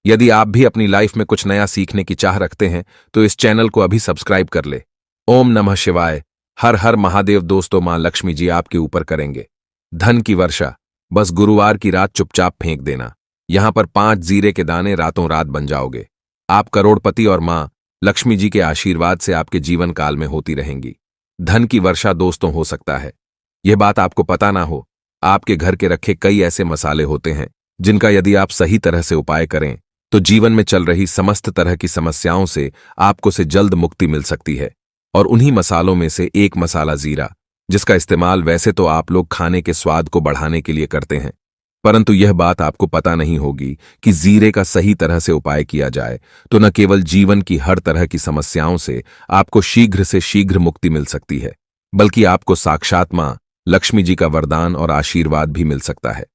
यदि आप भी अपनी लाइफ में कुछ नया सीखने की चाह रखते हैं तो इस चैनल को अभी सब्सक्राइब कर ले। ओम नमः शिवाय। हर हर महादेव। दोस्तों, मां लक्ष्मी जी आपके ऊपर करेंगे धन की वर्षा। बस गुरुवार की रात चुपचाप फेंक देना। यहां पर 5 जीरे के दाने रातों रात बन जाओगे। आप करोड़पति और मां लक्ष्मी जी के आशीर्वाद से आपके जीवन काल में होती रहेंगी धन की वर्षा। दोस्तों, हो सकता है यह बात आपको पता ना हो, आपके घर के रखे कई ऐसे मसाले होते हैं जिनका यदि आप सही तरह से उपाय करें तो जीवन में चल रही समस्त तरह की समस्याओं से आपको से जल्द मुक्ति मिल सकती है। और उन्हीं मसालों में से एक मसाला जीरा, जिसका इस्तेमाल वैसे तो आप लोग खाने के स्वाद को बढ़ाने के लिए करते हैं, परंतु यह बात आपको पता नहीं होगी कि जीरे का सही तरह से उपाय किया जाए तो न केवल जीवन की हर तरह की समस्याओं से आपको शीघ्र से शीघ्र मुक्ति मिल सकती है, बल्कि आपको साक्षात मां लक्ष्मी जी का वरदान और आशीर्वाद भी मिल सकता है।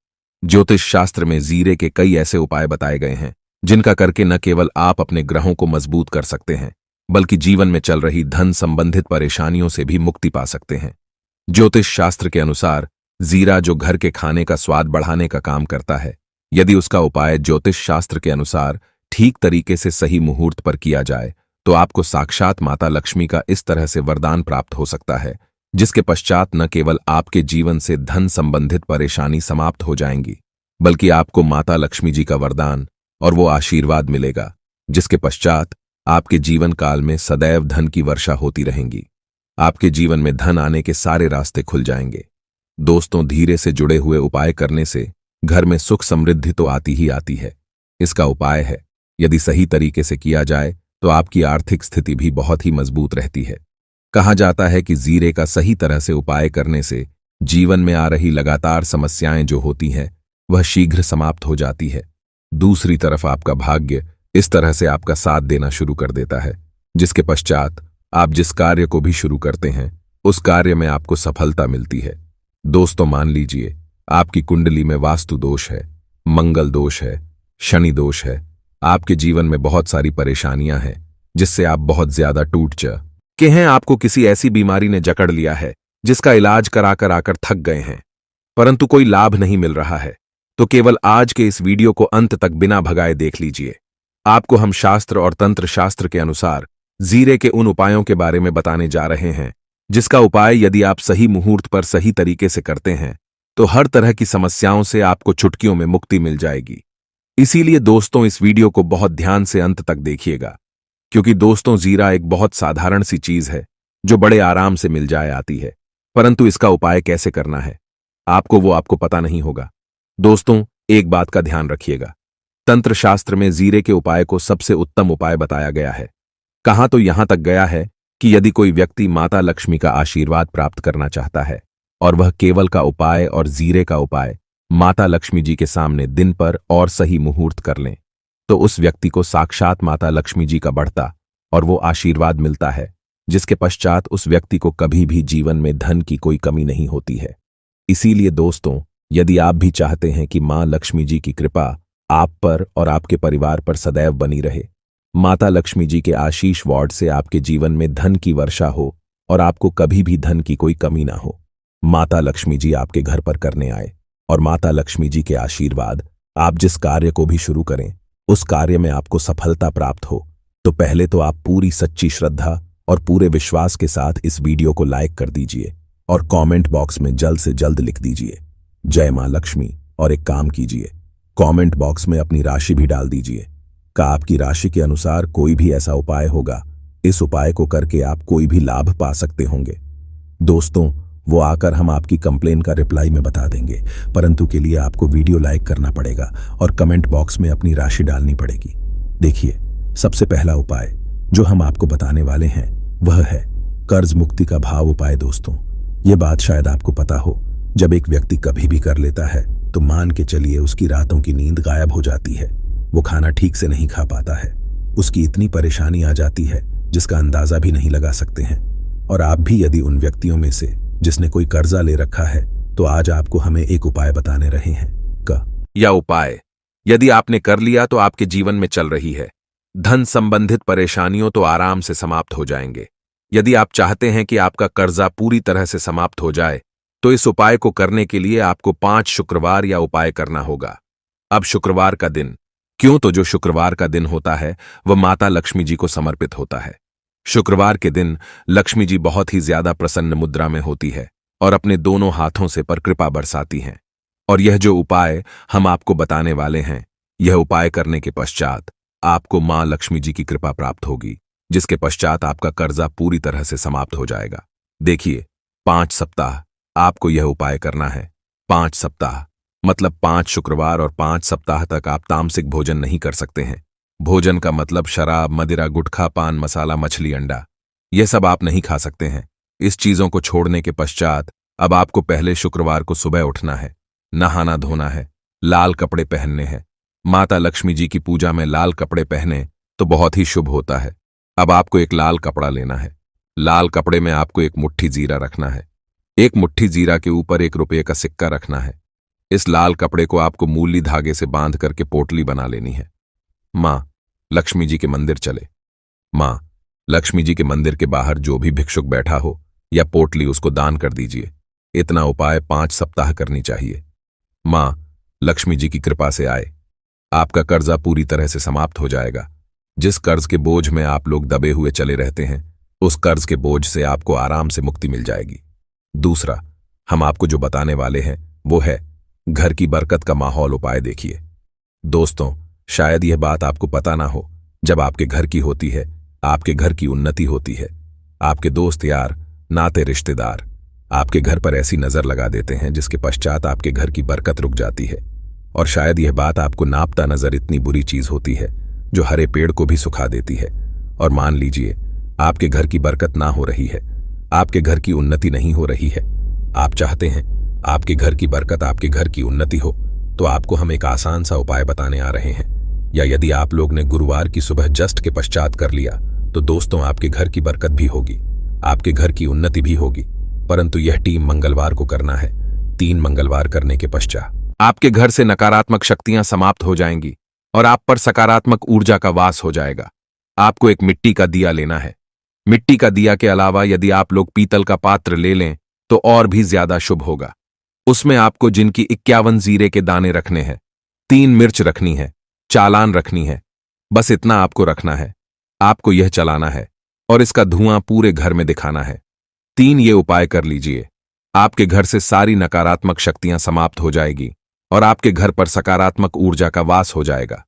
ज्योतिष शास्त्र में जीरे के कई ऐसे उपाय बताए गए हैं जिनका करके न केवल आप अपने ग्रहों को मजबूत कर सकते हैं, बल्कि जीवन में चल रही धन संबंधित परेशानियों से भी मुक्ति पा सकते हैं। ज्योतिष शास्त्र के अनुसार जीरा, जो घर के खाने का स्वाद बढ़ाने का काम करता है, यदि उसका उपाय ज्योतिष शास्त्र के अनुसार ठीक तरीके से सही मुहूर्त पर किया जाए तो आपको साक्षात माता लक्ष्मी का इस तरह से वरदान प्राप्त हो सकता है, जिसके पश्चात न केवल आपके जीवन से धन संबंधित परेशानी समाप्त हो जाएंगी, बल्कि आपको माता लक्ष्मी जी का वरदान और वो आशीर्वाद मिलेगा, जिसके पश्चात आपके जीवन काल में सदैव धन की वर्षा होती रहेंगी। आपके जीवन में धन आने के सारे रास्ते खुल जाएंगे। दोस्तों, धीरे से जुड़े हुए उपाय करने से घर में सुख समृद्धि तो आती ही आती है। इसका उपाय है, यदि सही तरीके से किया जाए तो आपकी आर्थिक स्थिति भी बहुत ही मजबूत रहती है। कहा जाता है कि जीरे का सही तरह से उपाय करने से जीवन में आ रही लगातार समस्याएं जो होती हैं वह शीघ्र समाप्त हो जाती है। दूसरी तरफ आपका भाग्य इस तरह से आपका साथ देना शुरू कर देता है, जिसके पश्चात आप जिस कार्य को भी शुरू करते हैं उस कार्य में आपको सफलता मिलती है। दोस्तों, मान लीजिए आपकी कुंडली में वास्तु दोष है, मंगल दोष है, शनि दोष है, आपके जीवन में बहुत सारी परेशानियां हैं जिससे आप बहुत ज्यादा टूट चुके हैं, आपको किसी ऐसी बीमारी ने जकड़ लिया है जिसका इलाज कराकर आकर थक गए हैं, परंतु कोई लाभ नहीं मिल रहा है, तो केवल आज के इस वीडियो को अंत तक बिना भगाए देख लीजिए। आपको हम शास्त्र और तंत्र शास्त्र के अनुसार जीरे के उन उपायों के बारे में बताने जा रहे हैं जिसका उपाय यदि आप सही मुहूर्त पर सही तरीके से करते हैं तो हर तरह की समस्याओं से आपको चुटकियों में मुक्ति मिल जाएगी। इसीलिए दोस्तों, इस वीडियो को बहुत ध्यान से अंत तक देखिएगा, क्योंकि दोस्तों, जीरा एक बहुत साधारण सी चीज है जो बड़े आराम से मिल जाए आती है, परंतु इसका उपाय कैसे करना है आपको पता नहीं होगा। दोस्तों, एक बात का ध्यान रखिएगा, तंत्र शास्त्र में जीरे के उपाय को सबसे उत्तम उपाय बताया गया है। कहां तो यहां तक गया है कि यदि कोई व्यक्ति माता लक्ष्मी का आशीर्वाद प्राप्त करना चाहता है और वह केवल का उपाय और जीरे का उपाय माता लक्ष्मी जी के सामने दिन पर और सही मुहूर्त कर लें तो उस व्यक्ति को साक्षात माता लक्ष्मी जी का बढ़ता और वो आशीर्वाद मिलता है, जिसके पश्चात उस व्यक्ति को कभी भी जीवन में धन की कोई कमी नहीं होती है। इसीलिए दोस्तों, यदि आप भी चाहते हैं कि मां लक्ष्मी जी की कृपा आप पर और आपके परिवार पर सदैव बनी रहे, माता लक्ष्मी जी के आशीष वार्ड से आपके जीवन में धन की वर्षा हो और आपको कभी भी धन की कोई कमी ना हो, माता लक्ष्मी जी आपके घर पर करने आए और माता लक्ष्मी जी के आशीर्वाद आप जिस कार्य को भी शुरू करें उस कार्य में आपको सफलता प्राप्त हो, तो पहले तो आप पूरी सच्ची श्रद्धा और पूरे विश्वास के साथ इस वीडियो को लाइक कर दीजिए और कमेंट बॉक्स में जल्द से जल्द लिख दीजिए जय मां लक्ष्मी। और एक काम कीजिए, कमेंट बॉक्स में अपनी राशि भी डाल दीजिए। का आपकी राशि के अनुसार कोई भी ऐसा उपाय होगा, इस उपाय को करके आप कोई भी लाभ पा सकते होंगे। दोस्तों, वो आकर हम आपकी कंप्लेन का रिप्लाई में बता देंगे, परंतु के लिए आपको वीडियो लाइक करना पड़ेगा और कमेंट बॉक्स में अपनी राशि डालनी पड़ेगी। देखिए, सबसे पहला उपाय जो हम आपको बताने वाले हैं वह है कर्ज मुक्ति का भाव उपाय। दोस्तों, ये बात शायद आपको पता हो, जब एक व्यक्ति कभी भी कर लेता है तो मान के चलिए उसकी रातों की नींद गायब हो जाती है, वो खाना ठीक से नहीं खा पाता है, उसकी इतनी परेशानी आ जाती है जिसका अंदाजा भी नहीं लगा सकते हैं। और आप भी यदि उन व्यक्तियों में से जिसने कोई कर्जा ले रखा है तो आज आपको हमें एक उपाय बताने रहे हैं। यह उपाय यदि आपने कर लिया तो आपके जीवन में चल रही है धन संबंधित परेशानियों तो आराम से समाप्त हो जाएंगे। यदि आप चाहते हैं कि आपका कर्जा पूरी तरह से समाप्त हो जाए तो इस उपाय को करने के लिए आपको 5 शुक्रवार या उपाय करना होगा। अब शुक्रवार का दिन क्यों? तो जो शुक्रवार का दिन होता है वह माता लक्ष्मी जी को समर्पित होता है। शुक्रवार के दिन लक्ष्मी जी बहुत ही ज्यादा प्रसन्न मुद्रा में होती है और अपने दोनों हाथों से पर कृपा बरसाती हैं। और यह जो उपाय हम आपको बताने वाले हैं, यह उपाय करने के पश्चात आपको मां लक्ष्मी जी की कृपा प्राप्त होगी, जिसके पश्चात आपका कर्जा पूरी तरह से समाप्त हो जाएगा। देखिए, 5 सप्ताह आपको यह उपाय करना है। 5 सप्ताह मतलब 5 शुक्रवार और 5 सप्ताह तक आप तामसिक भोजन नहीं कर सकते हैं। भोजन का मतलब शराब, मदिरा, गुटखा, पान मसाला, मछली, अंडा, यह सब आप नहीं खा सकते हैं। इस चीजों को छोड़ने के पश्चात अब आपको पहले शुक्रवार को सुबह उठना है, नहाना धोना है, लाल कपड़े पहनने हैं। माता लक्ष्मी जी की पूजा में लाल कपड़े पहने तो बहुत ही शुभ होता है। अब आपको एक लाल कपड़ा लेना है। लाल कपड़े में आपको एक मुट्ठी जीरा रखना है। एक मुट्ठी जीरा के ऊपर 1 रुपये का सिक्का रखना है। इस लाल कपड़े को आपको मूली धागे से बांध करके पोटली बना लेनी है। मां लक्ष्मी जी के मंदिर चले। मां लक्ष्मी जी के मंदिर के बाहर जो भी भिक्षुक बैठा हो या पोटली, उसको दान कर दीजिए। इतना उपाय 5 सप्ताह करनी चाहिए। मां लक्ष्मी जी की कृपा से आए, आपका कर्जा पूरी तरह से समाप्त हो जाएगा। जिस कर्ज के बोझ में आप लोग दबे हुए चले रहते हैं, उस कर्ज के बोझ से आपको आराम से मुक्ति मिल जाएगी। दूसरा, हम आपको जो बताने वाले हैं वो है घर की बरकत का माहौल उपाय। देखिए दोस्तों, शायद यह बात आपको पता ना हो, जब आपके घर की होती है, आपके घर की उन्नति होती है, आपके दोस्त यार, नाते रिश्तेदार आपके घर पर ऐसी नजर लगा देते हैं जिसके पश्चात आपके घर की बरकत रुक जाती है। और शायद यह बात आपको नापता नजर इतनी बुरी चीज होती है जो हरे पेड़ को भी सुखा देती है। और मान लीजिए आपके घर की बरकत ना हो रही है, आपके घर की उन्नति नहीं हो रही है, आप चाहते हैं आपके घर की बरकत, आपके घर की उन्नति हो, तो आपको हम एक आसान सा उपाय बताने आ रहे हैं। या यदि आप लोग ने गुरुवार की सुबह जस्ट के पश्चात कर लिया तो दोस्तों आपके घर की बरकत भी होगी, आपके घर की उन्नति भी होगी। परंतु यह टीम मंगलवार को करना है। 3 मंगलवार करने के पश्चात आपके घर से नकारात्मक शक्तियां समाप्त हो जाएंगी और आप पर सकारात्मक ऊर्जा का वास हो जाएगा। आपको एक मिट्टी का दिया लेना है। मिट्टी का दिया के अलावा यदि आप लोग पीतल का पात्र ले लें तो और भी ज्यादा शुभ होगा। उसमें आपको जिनकी 51 जीरे के दाने रखने हैं, 3 मिर्च रखनी है, चालान रखनी है। बस इतना आपको रखना है। आपको यह चलाना है और इसका धुआं पूरे घर में दिखाना है। 3 ये उपाय कर लीजिए, आपके घर से सारी नकारात्मक शक्तियां समाप्त हो जाएगी और आपके घर पर सकारात्मक ऊर्जा का वास हो जाएगा।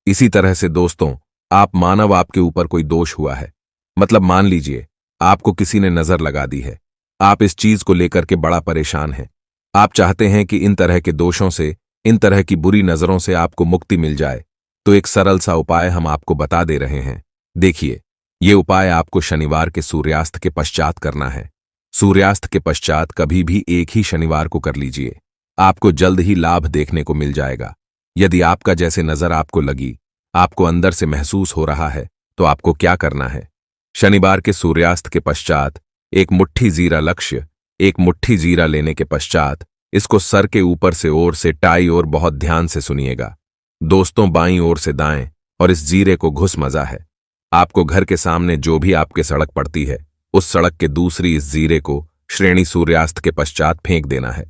इसी तरह से दोस्तों, आप मानव आपके ऊपर कोई दोष हुआ है, मतलब मान लीजिए आपको किसी ने नजर लगा दी है, आप इस चीज को लेकर के बड़ा परेशान हैं, आप चाहते हैं कि इन तरह के दोषों से, इन तरह की बुरी नजरों से आपको मुक्ति मिल जाए, तो एक सरल सा उपाय हम आपको बता दे रहे हैं। देखिए, ये उपाय आपको शनिवार के सूर्यास्त के पश्चात करना है। सूर्यास्त के पश्चात कभी भी एक ही शनिवार को कर लीजिए, आपको जल्द ही लाभ देखने को मिल जाएगा। यदि आपका जैसे नजर आपको लगी, आपको अंदर से महसूस हो रहा है, तो आपको क्या करना है? शनिवार के सूर्यास्त के पश्चात एक मुट्ठी जीरा लेने के पश्चात इसको सर के ऊपर से ओर से टाई और बहुत ध्यान से सुनिएगा दोस्तों, बाईं ओर से दाएं, और इस जीरे को घुस मजा है। आपको घर के सामने जो भी आपके सड़क पड़ती है, उस सड़क के दूसरी इस जीरे को श्रेणी सूर्यास्त के पश्चात फेंक देना है।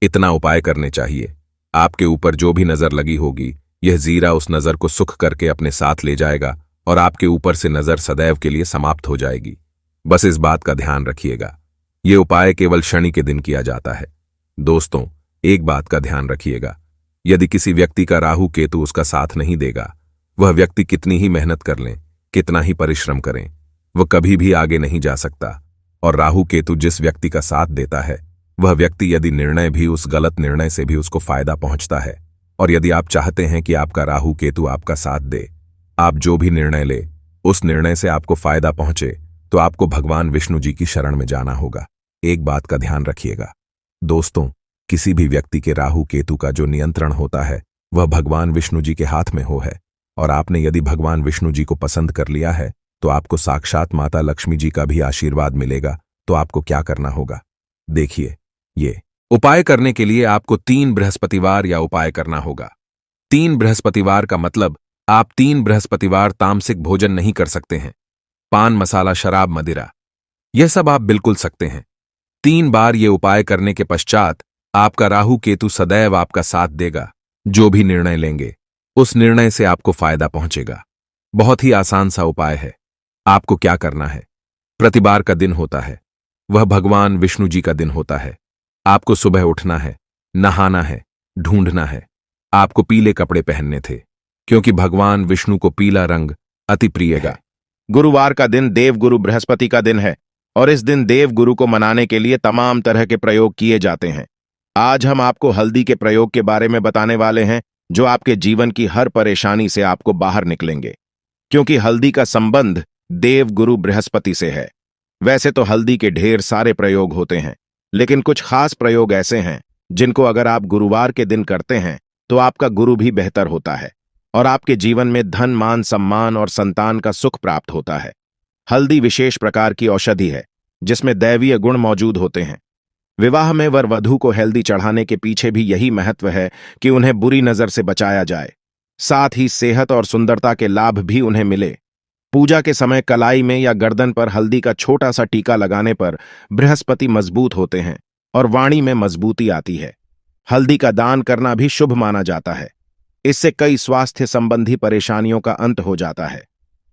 इतना उपाय करने चाहिए। आपके ऊपर जो भी नजर लगी होगी, यह जीरा उस नजर को सुख करके अपने साथ ले जाएगा और आपके ऊपर से नजर सदैव के लिए समाप्त हो जाएगी। बस इस बात का ध्यान रखिएगा, यह उपाय केवल शनि के दिन किया जाता है। दोस्तों, एक बात का ध्यान रखिएगा, यदि किसी व्यक्ति का राहु केतु उसका साथ नहीं देगा, वह व्यक्ति कितनी ही मेहनत कर लें, कितना ही परिश्रम करें, वह कभी भी आगे नहीं जा सकता। और राहु केतु जिस व्यक्ति का साथ देता है, वह व्यक्ति यदि निर्णय भी, उस गलत निर्णय से भी उसको फायदा पहुंचता है। और यदि आप चाहते हैं कि आपका राहु केतु आपका साथ दे, आप जो भी निर्णय ले उस निर्णय से आपको फायदा पहुंचे, तो आपको भगवान विष्णु जी की शरण में जाना होगा। एक बात का ध्यान रखिएगा दोस्तों, किसी भी व्यक्ति के राहु केतु का जो नियंत्रण होता है वह भगवान विष्णु जी के हाथ में हो है। और आपने यदि भगवान विष्णु जी को पसंद कर लिया है तो आपको साक्षात माता लक्ष्मी जी का भी आशीर्वाद मिलेगा। तो आपको क्या करना होगा? देखिए, ये उपाय करने के लिए आपको 3 बृहस्पतिवार या उपाय करना होगा। 3 बृहस्पतिवार का मतलब आप 3 बृहस्पतिवार तामसिक भोजन नहीं कर सकते हैं। पान मसाला, शराब, मदिरा, यह सब आप बिल्कुल सकते हैं। 3 बार ये उपाय करने के पश्चात आपका राहु केतु सदैव आपका साथ देगा, जो भी निर्णय लेंगे। उस निर्णय से आपको फायदा पहुंचेगा। बहुत ही आसान सा उपाय है। आपको क्या करना है? प्रतिवार का दिन होता है, वह भगवान विष्णु जी का दिन होता है। आपको सुबह उठना है, नहाना है, ढूंढना है। आपको पीले कपड़े पहनने थे, क्योंकि भगवान विष्णु को पीला रंग अति प्रिय है। गुरुवार का दिन देवगुरु बृहस्पति का दिन है और इस दिन देवगुरु को मनाने के लिए तमाम तरह के प्रयोग किए जाते हैं। आज हम आपको हल्दी के प्रयोग के बारे में बताने वाले हैं, जो आपके जीवन की हर परेशानी से आपको बाहर निकलेंगे, क्योंकि हल्दी का संबंध देवगुरु बृहस्पति से है। वैसे तो हल्दी के ढेर सारे प्रयोग होते हैं, लेकिन कुछ खास प्रयोग ऐसे हैं जिनको अगर आप गुरुवार के दिन करते हैं तो आपका गुरु भी बेहतर होता है और आपके जीवन में धन, मान, सम्मान और संतान का सुख प्राप्त होता है। हल्दी विशेष प्रकार की औषधि है जिसमें दैवीय गुण मौजूद होते हैं। विवाह में वर वधू को हल्दी चढ़ाने के पीछे भी यही महत्व है कि उन्हें बुरी नजर से बचाया जाए, साथ ही सेहत और सुंदरता के लाभ भी उन्हें मिले। पूजा के समय कलाई में या गर्दन पर हल्दी का छोटा सा टीका लगाने पर बृहस्पति मजबूत होते हैं और वाणी में मजबूती आती है। हल्दी का दान करना भी शुभ माना जाता है। इससे कई स्वास्थ्य संबंधी परेशानियों का अंत हो जाता है।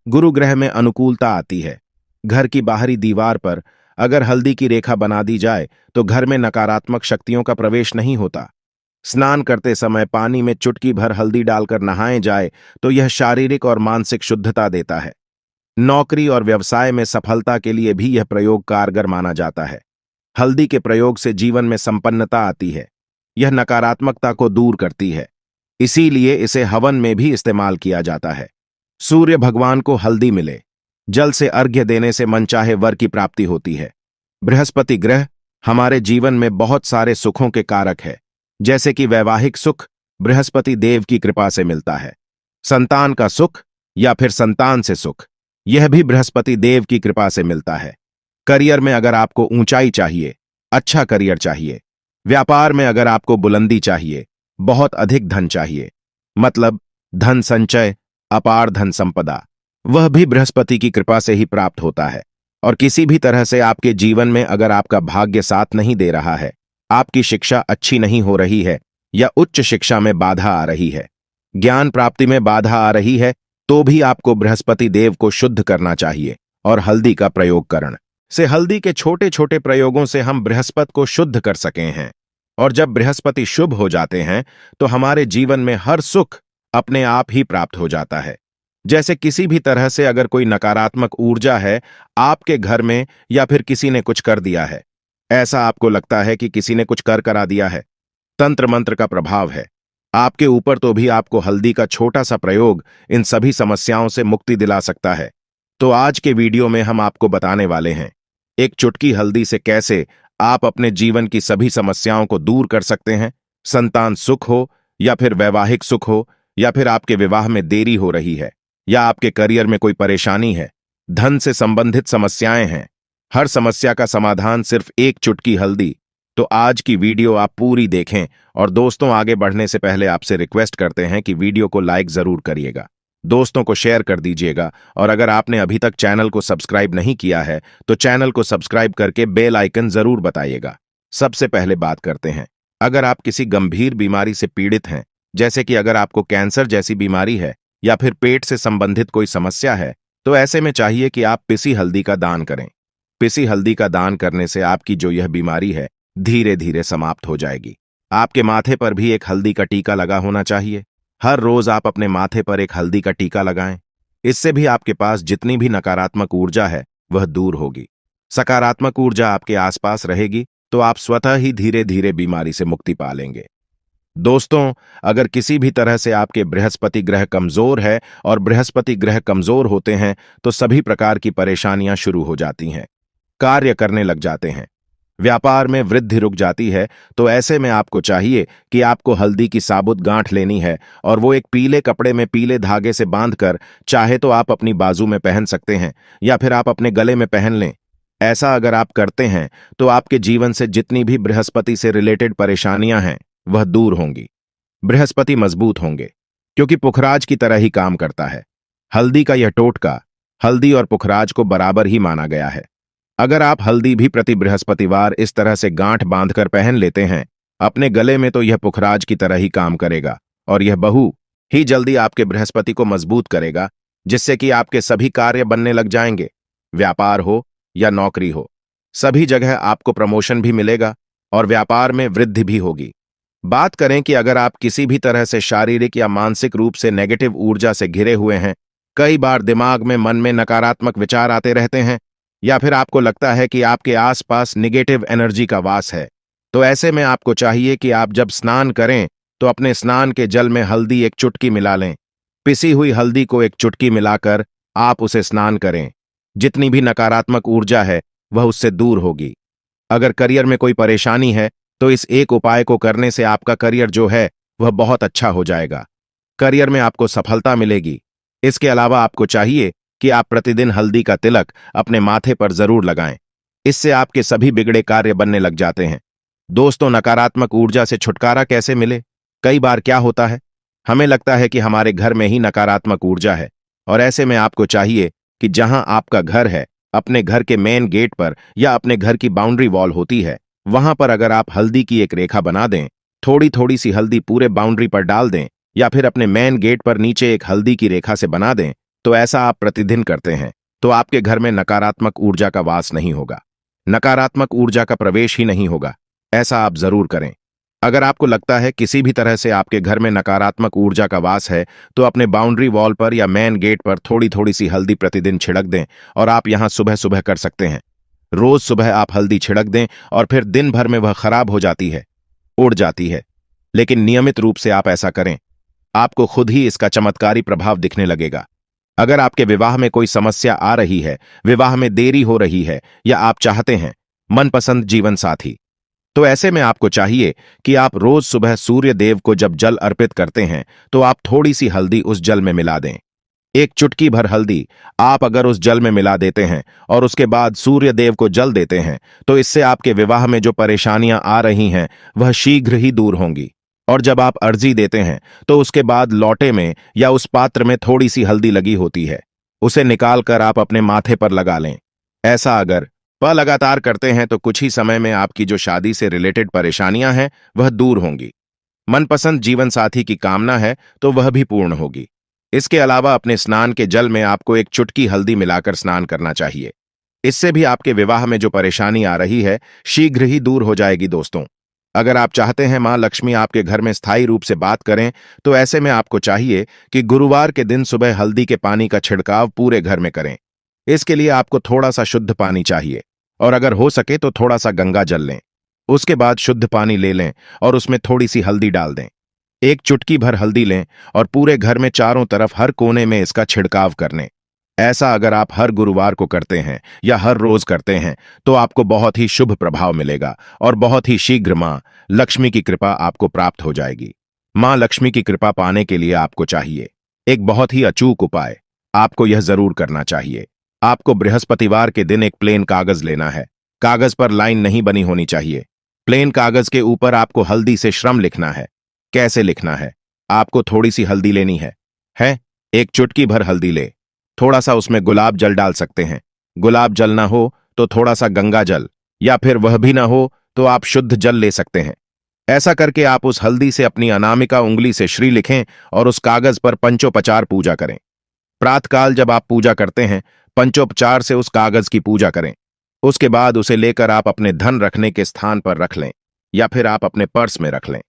गुरु ग्रह में अनुकूलता आती है। घर की बाहरी दीवार पर अगर हल्दी की रेखा बना दी जाए तो घर में नकारात्मक शक्तियों का प्रवेश नहीं होता। स्नान करते समय पानी में चुटकी भर हल्दी डालकर नहाए जाए तो यह शारीरिक और मानसिक शुद्धता देता है। नौकरी और व्यवसाय में सफलता के लिए भी यह प्रयोग कारगर माना जाता है। हल्दी के प्रयोग से जीवन में संपन्नता आती है। यह नकारात्मकता को दूर करती है, इसीलिए इसे हवन में भी इस्तेमाल किया जाता है। सूर्य भगवान को हल्दी मिले, जल से अर्घ्य देने से मनचाहे वर की प्राप्ति होती है। बृहस्पति ग्रह हमारे जीवन में बहुत सारे सुखों के कारक है, जैसे कि वैवाहिक सुख बृहस्पति देव की कृपा से मिलता है। संतान का सुख या फिर संतान से सुख, यह भी बृहस्पति देव की कृपा से मिलता है। करियर में अगर आपको ऊंचाई चाहिए, अच्छा करियर चाहिए, व्यापार में अगर आपको बुलंदी चाहिए, बहुत अधिक धन चाहिए, मतलब धन संचय, अपार धन संपदा, वह भी बृहस्पति की कृपा से ही प्राप्त होता है। और किसी भी तरह से आपके जीवन में अगर आपका भाग्य साथ नहीं दे रहा है, आपकी शिक्षा अच्छी नहीं हो रही है या उच्च शिक्षा में बाधा आ रही है, ज्ञान प्राप्ति में बाधा आ रही है, तो भी आपको बृहस्पति देव को शुद्ध करना चाहिए और हल्दी का प्रयोग करण से हल्दी के छोटे छोटे प्रयोगों से हम बृहस्पति को शुद्ध कर सके हैं। और जब बृहस्पति शुभ हो जाते हैं तो हमारे जीवन में हर सुख अपने आप ही प्राप्त हो जाता है। जैसे किसी भी तरह से अगर कोई नकारात्मक ऊर्जा है आपके घर में या फिर किसी ने कुछ कर दिया है, ऐसा आपको लगता है कि किसी ने कुछ करा दिया है, तंत्र मंत्र का प्रभाव है आपके ऊपर, तो भी आपको हल्दी का छोटा सा प्रयोग इन सभी समस्याओं से मुक्ति दिला सकता है। तो आज के वीडियो में हम आपको बताने वाले हैं एक चुटकी हल्दी से कैसे आप अपने जीवन की सभी समस्याओं को दूर कर सकते हैं। संतान सुख हो या फिर वैवाहिक सुख हो या फिर आपके विवाह में देरी हो रही है या आपके करियर में कोई परेशानी है, धन से संबंधित समस्याएं हैं, हर समस्या का समाधान सिर्फ एक चुटकी हल्दी। तो आज की वीडियो आप पूरी देखें। और दोस्तों, आगे बढ़ने से पहले आपसे रिक्वेस्ट करते हैं कि वीडियो को लाइक जरूर करिएगा, दोस्तों को शेयर कर दीजिएगा और अगर आपने अभी तक चैनल को सब्सक्राइब नहीं किया है तो चैनल को सब्सक्राइब करके बेल आइकन जरूर बताइएगा। सबसे पहले बात करते हैं, अगर आप किसी गंभीर बीमारी से पीड़ित हैं, जैसे कि अगर आपको कैंसर जैसी बीमारी है या फिर पेट से संबंधित कोई समस्या है, तो ऐसे में चाहिए कि आप पिसी हल्दी का दान करें। पिसी हल्दी का दान करने से आपकी जो यह बीमारी है धीरे धीरे समाप्त हो जाएगी। आपके माथे पर भी एक हल्दी का टीका लगा होना चाहिए। हर रोज आप अपने माथे पर एक हल्दी का टीका लगाएं। इससे भी आपके पास जितनी भी नकारात्मक ऊर्जा है वह दूर होगी। सकारात्मक ऊर्जा आपके आसपास रहेगी तो आप स्वतः ही धीरे धीरे बीमारी से मुक्ति पा लेंगे। दोस्तों, अगर किसी भी तरह से आपके बृहस्पति ग्रह कमजोर है और बृहस्पति ग्रह कमजोर होते हैं तो सभी प्रकार की परेशानियां शुरू हो जाती हैं, कार्य करने लग जाते हैं, व्यापार में वृद्धि रुक जाती है। तो ऐसे में आपको चाहिए कि आपको हल्दी की साबुत गांठ लेनी है और वो एक पीले कपड़े में पीले धागे से बांधकर, चाहे तो आप अपनी बाजू में पहन सकते हैं या फिर आप अपने गले में पहन लें। ऐसा अगर आप करते हैं तो आपके जीवन से जितनी भी बृहस्पति से रिलेटेड परेशानियां हैं वह दूर होंगी। बृहस्पति मजबूत होंगे क्योंकि पुखराज की तरह ही काम करता है। हल्दी का यह टोटका हल्दी और पुखराज को बराबर ही माना गया है। अगर आप हल्दी भी प्रति बृहस्पतिवार इस तरह से गांठ बांधकर पहन लेते हैं अपने गले में, तो यह पुखराज की तरह ही काम करेगा और यह बहू ही जल्दी आपके बृहस्पति को मजबूत करेगा, जिससे कि आपके सभी कार्य बनने लग जाएंगे। व्यापार हो या नौकरी हो, सभी जगह आपको प्रमोशन भी मिलेगा और व्यापार में वृद्धि भी होगी। बात करें कि अगर आप किसी भी तरह से शारीरिक या मानसिक रूप से नेगेटिव ऊर्जा से घिरे हुए हैं, कई बार दिमाग में मन में नकारात्मक विचार आते रहते हैं, या फिर आपको लगता है कि आपके आसपास निगेटिव एनर्जी का वास है, तो ऐसे में आपको चाहिए कि आप जब स्नान करें तो अपने स्नान के जल में हल्दी एक चुटकी मिला लें। पिसी हुई हल्दी को एक चुटकी मिलाकर आप उसे स्नान करें। जितनी भी नकारात्मक ऊर्जा है वह उससे दूर होगी। अगर करियर में कोई परेशानी है तो इस एक उपाय को करने से आपका करियर जो है वह बहुत अच्छा हो जाएगा। करियर में आपको सफलता मिलेगी। इसके अलावा आपको चाहिए कि आप प्रतिदिन हल्दी का तिलक अपने माथे पर जरूर लगाएं। इससे आपके सभी बिगड़े कार्य बनने लग जाते हैं। दोस्तों, नकारात्मक ऊर्जा से छुटकारा कैसे मिले? कई बार क्या होता है, हमें लगता है कि हमारे घर में ही नकारात्मक ऊर्जा है, और ऐसे में आपको चाहिए कि जहां आपका घर है, अपने घर के मेन गेट पर या अपने घर की बाउंड्री वॉल होती है, वहां पर अगर आप हल्दी की एक रेखा बना दें, थोड़ी थोड़ी सी हल्दी पूरे बाउंड्री पर डाल दें, या फिर अपने मेन गेट पर नीचे एक हल्दी की रेखा से बना दें, तो ऐसा आप प्रतिदिन करते हैं तो आपके घर में नकारात्मक ऊर्जा का वास नहीं होगा, नकारात्मक ऊर्जा का प्रवेश ही नहीं होगा। ऐसा आप जरूर करें। अगर आपको लगता है किसी भी तरह से आपके घर में नकारात्मक ऊर्जा का वास है, तो अपने बाउंड्री वॉल पर या मेन गेट पर थोड़ी थोड़ी सी हल्दी प्रतिदिन छिड़क दें, और आप यहां सुबह सुबह कर सकते हैं। रोज सुबह आप हल्दी छिड़क दें और फिर दिन भर में वह खराब हो जाती है, उड़ जाती है, लेकिन नियमित रूप से आप ऐसा करें, आपको खुद ही इसका चमत्कारी प्रभाव दिखने लगेगा। अगर आपके विवाह में कोई समस्या आ रही है, विवाह में देरी हो रही है, या आप चाहते हैं मनपसंद जीवन साथी, तो ऐसे में आपको चाहिए कि आप रोज सुबह सूर्य देव को जब जल अर्पित करते हैं तो आप थोड़ी सी हल्दी उस जल में मिला दें। एक चुटकी भर हल्दी आप अगर उस जल में मिला देते हैं और उसके बाद सूर्य देव को जल देते हैं, तो इससे आपके विवाह में जो परेशानियां आ रही हैं वह शीघ्र ही दूर होंगी। और जब आप अर्जी देते हैं तो उसके बाद लौटे में या उस पात्र में थोड़ी सी हल्दी लगी होती है, उसे निकालकर आप अपने माथे पर लगा लें। ऐसा अगर लगातार करते हैं तो कुछ ही समय में आपकी जो शादी से रिलेटेड परेशानियां हैं वह दूर होंगी। मनपसंद जीवन साथी की कामना है तो वह भी पूर्ण होगी। इसके अलावा अपने स्नान के जल में आपको एक चुटकी हल्दी मिलाकर स्नान करना चाहिए। इससे भी आपके विवाह में जो परेशानी आ रही है शीघ्र ही दूर हो जाएगी। दोस्तों, अगर आप चाहते हैं मां लक्ष्मी आपके घर में स्थायी रूप से बात करें, तो ऐसे में आपको चाहिए कि गुरुवार के दिन सुबह हल्दी के पानी का छिड़काव पूरे घर में करें। इसके लिए आपको थोड़ा सा शुद्ध पानी चाहिए, और अगर हो सके तो थोड़ा सा गंगा जल लें। उसके बाद शुद्ध पानी ले लें और उसमें थोड़ी सी हल्दी डाल दें। एक चुटकी भर हल्दी लें और पूरे घर में चारों तरफ हर कोने में इसका छिड़काव कर लें। ऐसा अगर आप हर गुरुवार को करते हैं या हर रोज करते हैं तो आपको बहुत ही शुभ प्रभाव मिलेगा और बहुत ही शीघ्र मां लक्ष्मी की कृपा आपको प्राप्त हो जाएगी। मां लक्ष्मी की कृपा पाने के लिए आपको चाहिए एक बहुत ही अचूक उपाय। आपको यह जरूर करना चाहिए। आपको बृहस्पतिवार के दिन एक प्लेन कागज लेना है। कागज पर लाइन नहीं बनी होनी चाहिए। प्लेन कागज के ऊपर आपको हल्दी से श्रम लिखना है। कैसे लिखना है? आपको थोड़ी सी हल्दी लेनी है? एक चुटकी भर हल्दी ले, थोड़ा सा उसमें गुलाब जल डाल सकते हैं। गुलाब जल ना हो तो थोड़ा सा गंगा जल, या फिर वह भी ना हो तो आप शुद्ध जल ले सकते हैं। ऐसा करके आप उस हल्दी से अपनी अनामिका उंगली से श्री लिखें और उस कागज पर पंचोपचार पूजा करें। प्रातःकाल जब आप पूजा करते हैं, पंचोपचार से उस कागज की पूजा करें। उसके बाद उसे लेकर आप अपने धन रखने के स्थान पर रख लें, या फिर आप अपने पर्स में रख लें।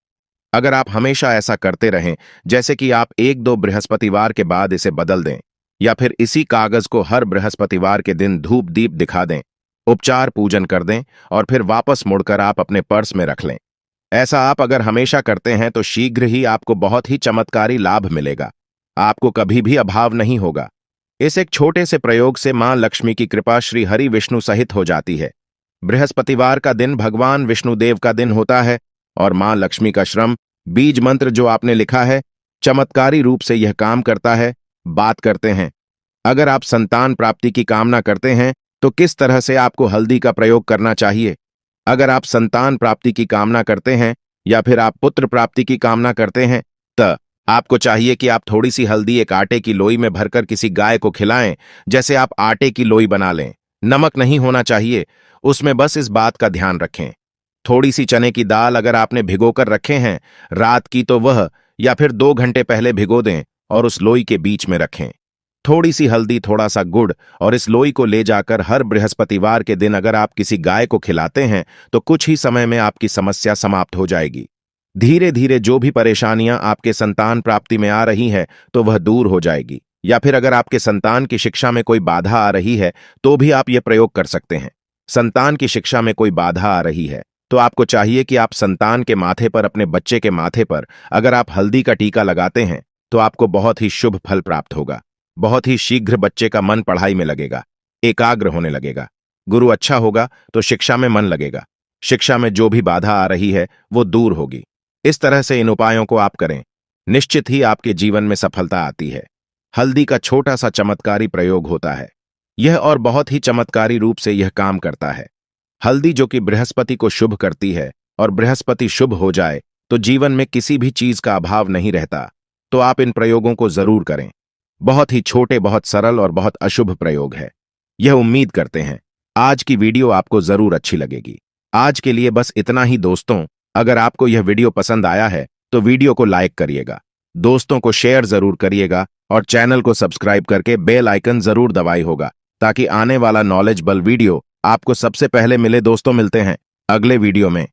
अगर आप हमेशा ऐसा करते रहें, जैसे कि आप 1-2 बृहस्पतिवार के बाद इसे बदल दें, या फिर इसी कागज को हर बृहस्पतिवार के दिन धूप दीप दिखा दें, उपचार पूजन कर दें और फिर वापस मुड़कर आप अपने पर्स में रख लें। ऐसा आप अगर हमेशा करते हैं तो शीघ्र ही आपको बहुत ही चमत्कारी लाभ मिलेगा। आपको कभी भी अभाव नहीं होगा। इस एक छोटे से प्रयोग से मां लक्ष्मी की कृपा श्री हरि विष्णु सहित हो जाती है। बृहस्पतिवार का दिन भगवान विष्णुदेव का दिन होता है और मां लक्ष्मी का श्रम बीज मंत्र जो आपने लिखा है चमत्कारी रूप से यह काम करता है। बात करते हैं, अगर आप संतान प्राप्ति की कामना करते हैं तो किस तरह से आपको हल्दी का प्रयोग करना चाहिए। अगर आप संतान प्राप्ति की कामना करते हैं या फिर आप पुत्र प्राप्ति की कामना करते हैं, तो आपको चाहिए कि आप थोड़ी सी हल्दी एक आटे की लोई में भरकर किसी गाय को खिलाएं। जैसे आप आटे की लोई बना लें, नमक नहीं होना चाहिए उसमें, बस इस बात का ध्यान रखें। थोड़ी सी चने की दाल अगर आपने भिगोकर रखे हैं रात की, तो वह या फिर 2 घंटे पहले भिगो दें और उस लोई के बीच में रखें। थोड़ी सी हल्दी, थोड़ा सा गुड़ और इस लोई को ले जाकर हर बृहस्पतिवार के दिन अगर आप किसी गाय को खिलाते हैं तो कुछ ही समय में आपकी समस्या समाप्त हो जाएगी। धीरे धीरे जो भी परेशानियां आपके संतान प्राप्ति में आ रही है तो वह दूर हो जाएगी। या फिर अगर आपके संतान की शिक्षा में कोई बाधा आ रही है तो भी आप यह प्रयोग कर सकते हैं। संतान की शिक्षा में कोई बाधा आ रही है तो आपको चाहिए कि आप संतान के माथे पर, अपने बच्चे के माथे पर अगर आप हल्दी का टीका लगाते हैं तो आपको बहुत ही शुभ फल प्राप्त होगा। बहुत ही शीघ्र बच्चे का मन पढ़ाई में लगेगा, एकाग्र होने लगेगा। गुरु अच्छा होगा तो शिक्षा में मन लगेगा। शिक्षा में जो भी बाधा आ रही है वो दूर होगी। इस तरह से इन उपायों को आप करें, निश्चित ही आपके जीवन में सफलता आती है। हल्दी का छोटा सा चमत्कारी प्रयोग होता है यह, और बहुत ही चमत्कारी रूप से यह काम करता है। हल्दी जो कि बृहस्पति को शुभ करती है, और बृहस्पति शुभ हो जाए तो जीवन में किसी भी चीज का अभाव नहीं रहता। तो आप इन प्रयोगों को जरूर करें। बहुत ही छोटे, बहुत सरल और बहुत अशुभ प्रयोग है। यह उम्मीद करते हैं आज की वीडियो आपको जरूर अच्छी लगेगी। आज के लिए बस इतना ही दोस्तों। अगर आपको यह वीडियो पसंद आया है तो वीडियो को लाइक करिएगा, दोस्तों को शेयर जरूर करिएगा और चैनल को सब्सक्राइब करके बेल आइकन जरूर दबाई होगा ताकि आने वाला नॉलेज बल वीडियो आपको सबसे पहले मिले। दोस्तों मिलते हैं अगले वीडियो में।